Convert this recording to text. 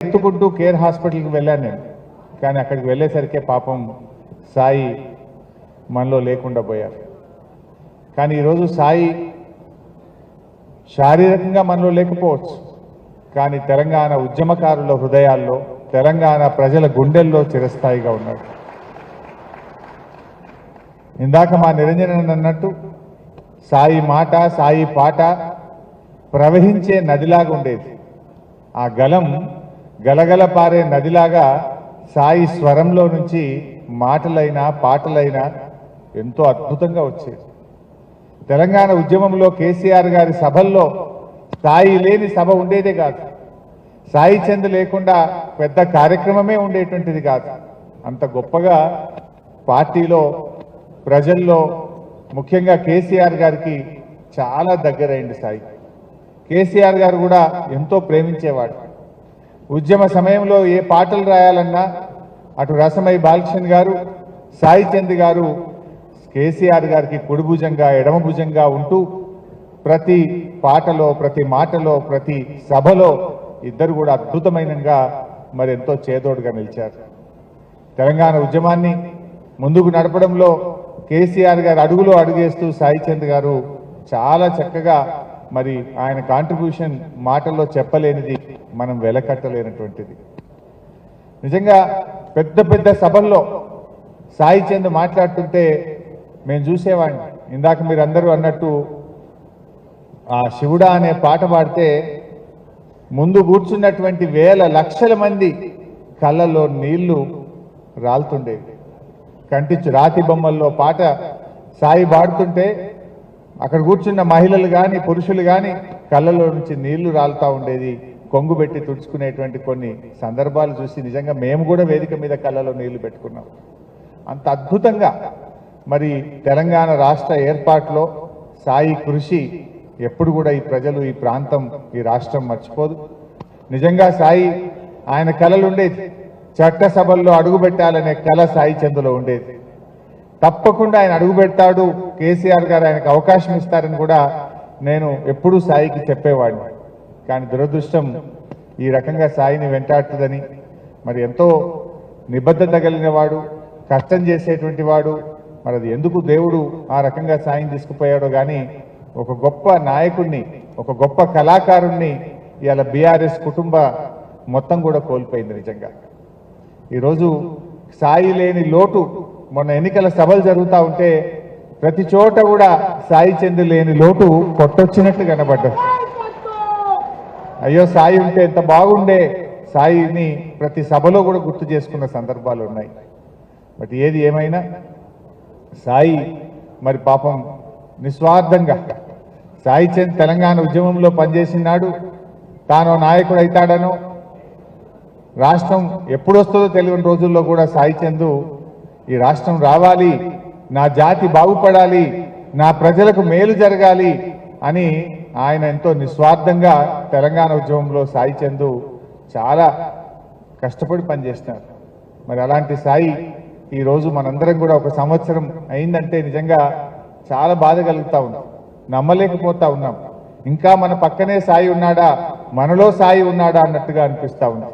ఎత్తుకుంటూ care హాస్పిటల్కి వెళ్ళాను నేను. కానీ అక్కడికి వెళ్ళేసరికి పాపం సాయి మనలో లేకుండా పోయారు. కానీ ఈరోజు సాయి శారీరకంగా మనలో లేకపోవచ్చు, కానీ తెలంగాణ ఉద్యమకారుల హృదయాల్లో, తెలంగాణ ప్రజల గుండెల్లో చిరస్థాయిగా ఉన్నాడు. ఇందాక మా నిరంజన్ అన్నట్టు సాయి మాట, సాయి పాట ప్రవహించే నదిలాగా ఉండేది. ఆ గలం గలగల పారే నదిలాగా సాయి స్వరంలో నుంచి మాటలైనా పాటలైనా ఎంతో అద్భుతంగా వచ్చేది. తెలంగాణ ఉద్యమంలో కేసీఆర్ గారి సభల్లో సాయి లేని సభ ఉండేదే కాదు. సాయి చంద్ లేకుండా పెద్ద కార్యక్రమమే ఉండేటువంటిది కాదు. అంత గొప్పగా పార్టీలో, ప్రజల్లో, ముఖ్యంగా కేసీఆర్ గారికి చాలా దగ్గరైంది సాయి. కేసీఆర్ గారు కూడా ఎంతో ప్రేమించేవాడు. ఉద్యమ సమయంలో ఏ పాటలు రాయాలన్నా అటు రసమై బాలకృష్ణ గారు, సాయి చంద్ గారు కేసీఆర్ గారికి కుడి భుజంగా, ఎడమ భుజంగా ఉంటూ ప్రతి పాటలో, ప్రతి మాటలో, ప్రతి సభలో ఇద్దరు కూడా అద్భుతమైనగా మరి ఎంతో చేదోడుగా నిలిచారు. తెలంగాణ ఉద్యమాన్ని ముందుకు నడపడంలో కేసీఆర్ గారు అడుగులో అడుగేస్తూ సాయి చంద్ గారు చాలా చక్కగా మరి ఆయన కాంట్రిబ్యూషన్ మాటల్లో చెప్పలేనిది, మనం వెలకట్టలేనటువంటిది. నిజంగా పెద్ద పెద్ద సభల్లో సాయి చంద్ మాట్లాడుతుంటే మేము చూసేవాడిని. ఇందాక మీరు అందరూ అన్నట్టు ఆ శివుడా అనే పాట పాడితే ముందు కూర్చున్నటువంటి వేల లక్షల మంది కళ్ళల్లో నీళ్లు రాలుతుండేవి. రాతి బొమ్మల్లో పాట సాయి పాడుతుంటే అక్కడ కూర్చున్న మహిళలు కానీ పురుషులు కానీ కళ్ళలో నుంచి నీళ్లు రాలుతూ ఉండేది. కొంగు పెట్టి తుడుచుకునేటువంటి కొన్ని సందర్భాలు చూసి నిజంగా మేము కూడా వేదిక మీద కళ్ళలో నీళ్లు పెట్టుకున్నాం. అంత అద్భుతంగా మరి తెలంగాణ రాష్ట్ర ఏర్పాటులో సాయి కృషి ఎప్పుడు కూడా ఈ ప్రజలు, ఈ ప్రాంతం, ఈ రాష్ట్రం మర్చిపోదు. నిజంగా సాయి ఆయన కళలు ఉండేది. చట్టసభల్లో అడుగుపెట్టాలనే కళ సాయి చందులో ఉండేది. తప్పకుండా ఆయన అడుగు పెడతాడు, కేసీఆర్ గారు ఆయనకు అవకాశం ఇస్తారని కూడా నేను ఎప్పుడూ సాయికి చెప్పేవాడిని. కానీ దురదృష్టం ఈ రకంగా సాయిని వెంటాడుతుందని, మరి ఎంతో నిబద్ధత కలిగిన వాడు, కష్టం చేసేటువంటి వాడు, మరి అది ఎందుకు దేవుడు ఆ రకంగా సాయిని తీసుకుపోయాడో కానీ ఒక గొప్ప నాయకుడిని, ఒక గొప్ప కళాకారుణ్ణి ఇవాళ బీఆర్ఎస్ కుటుంబ మొత్తం కూడా కోల్పోయింది. నిజంగా ఈరోజు సాయి లేని లోటు, మొన్న ఎన్నికల సభలు జరుగుతూ ఉంటే ప్రతి చోట కూడా సాయి చంద్ లేని లోటు కొట్టొచ్చినట్లు కనబడ్డారు. అయ్యో సాయి ఉంటే ఎంత బాగుండే, సాయిని ప్రతి సభలో కూడా గుర్తు చేసుకున్న సందర్భాలు ఉన్నాయి. బట్ ఏది ఏమైనా సాయి మరి పాపం నిస్వార్థంగా సాయి చంద్ తెలంగాణ ఉద్యమంలో పనిచేసినాడు. తాను నాయకుడు అవుతాడనో, రాష్ట్రం ఎప్పుడొస్తుందో తెలియని రోజుల్లో కూడా సాయి చంద్ ఈ రాష్ట్రం రావాలి, నా జాతి బాగుపడాలి, నా ప్రజలకు మేలు జరగాలి అని ఆయన ఎంతో నిస్వార్థంగా తెలంగాణ ఉద్యమంలో సాయి చంద్ చాలా కష్టపడి పనిచేస్తున్నారు. మరి అలాంటి సాయి ఈరోజు మనందరం కూడా ఒక సంవత్సరం అయిందంటే నిజంగా చాలా బాధ కలుగుతూ ఉన్నాం, నమ్మలేకపోతా ఉన్నాం. ఇంకా మన పక్కనే సాయి ఉన్నాడా, మనలో సాయి ఉన్నాడా అన్నట్టుగా అనిపిస్తూ ఉంది.